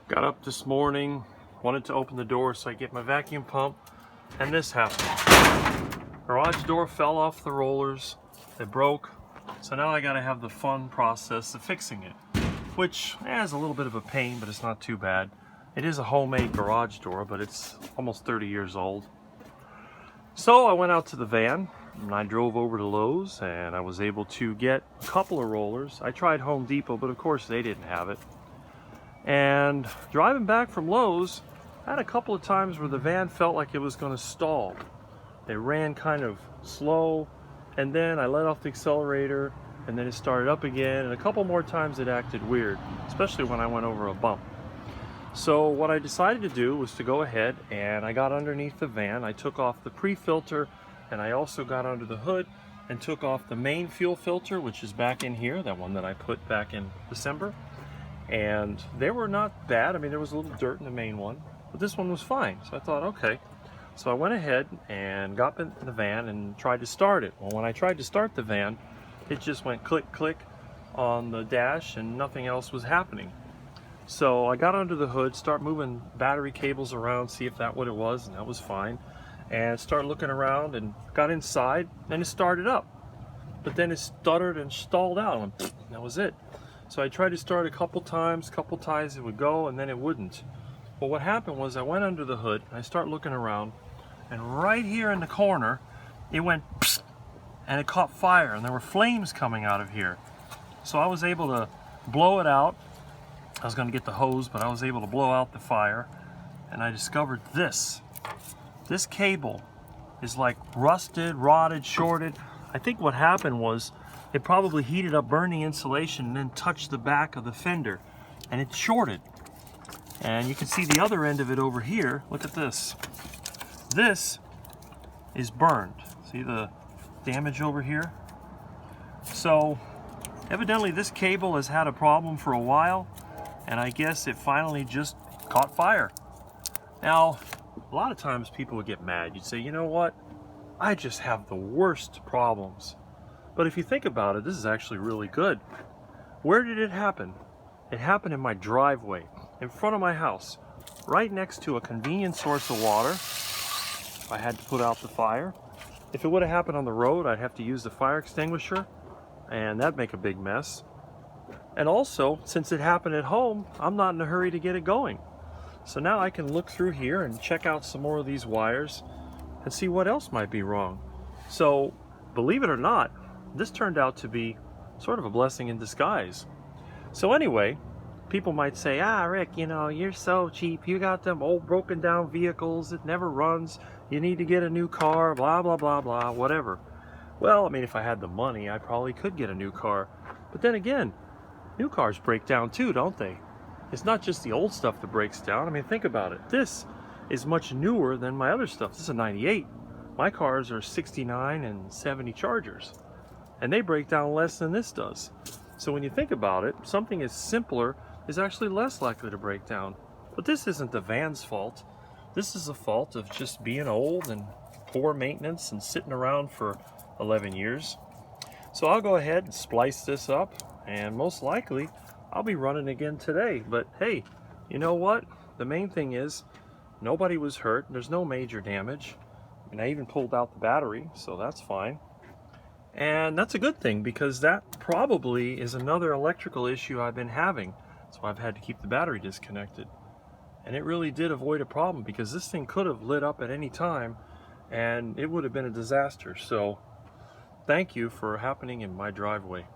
Got up this morning, wanted to open the door so I get my vacuum pump, and this happened. Garage door fell off the rollers, it broke, so now I gotta have the fun process of fixing it, which is a little bit of a pain, but it's not too bad. It is a homemade garage door, but it's almost 30 years old. So I went out to the van, and I drove over to Lowe's, and I was able to get a couple of rollers. I tried Home Depot, but of course they didn't have it. And driving back from Lowe's, I had a couple of times where the van felt like it was going to stall. It ran kind of slow, and then I let off the accelerator, and then it started up again, and a couple more times it acted weird, especially when I went over a bump. So what I decided to do was to go ahead and I got underneath the van. I took off the pre-filter, and I also got under the hood and took off the main fuel filter, which is back in here, that one that I put back in December. And they were not bad. I mean, there was a little dirt in the main one, but this one was fine. So I thought, okay. So I went ahead and got in the van and tried to start it. Well, when I tried to start the van, it just went click, click on the dash and nothing else was happening. So I got under the hood, start moving battery cables around, see if that's what it was, and that was fine. And start looking around and got inside, and it started up. But then it stuttered and stalled out, and that was it. So I tried to start a couple times it would go, and then it wouldn't. But what happened was I went under the hood, and I start looking around, and right here in the corner, it went psst, and it caught fire, and there were flames coming out of here. So I was able to blow it out. I was going to get the hose, but I was able to blow out the fire, and I discovered this. This cable is like rusted, rotted, shorted. I think what happened was it probably heated up, burned the insulation, and then touched the back of the fender, and it shorted. And you can see the other end of it over here. Look at this. This is burned. See the damage over here? So evidently this cable has had a problem for a while, and I guess it finally just caught fire. Now, a lot of times people would get mad. You'd say, you know what? I just have the worst problems. But if you think about it, this is actually really good. Where did it happen? It happened in my driveway, in front of my house, right next to a convenient source of water. I had to put out the fire. If it would have happened on the road, I'd have to use the fire extinguisher, and that'd make a big mess. And also, since it happened at home, I'm not in a hurry to get it going. So now I can look through here and check out some more of these wires and see what else might be wrong. So, believe it or not, this turned out to be sort of a blessing in disguise. So anyway, people might say, Rick, you know, you're so cheap. You got them old broken down vehicles. It never runs. You need to get a new car, blah, blah, blah, blah, whatever. Well, I mean, if I had the money, I probably could get a new car. But then again, new cars break down too, don't they? It's not just the old stuff that breaks down. I mean, think about it. This is much newer than my other stuff. This is a 98. My cars are 69 and 70 Chargers, and they break down less than this does. So when you think about it, something as simpler is actually less likely to break down. But this isn't the van's fault. This is a fault of just being old and poor maintenance and sitting around for 11 years. So I'll go ahead and splice this up, and most likely I'll be running again today. But hey, you know what? The main thing is nobody was hurt. There's no major damage. And I even pulled out the battery, so that's fine. And that's a good thing, because that probably is another electrical issue I've been having. So I've had to keep the battery disconnected. And it really did avoid a problem, because this thing could have lit up at any time and it would have been a disaster. So thank you for happening in my driveway.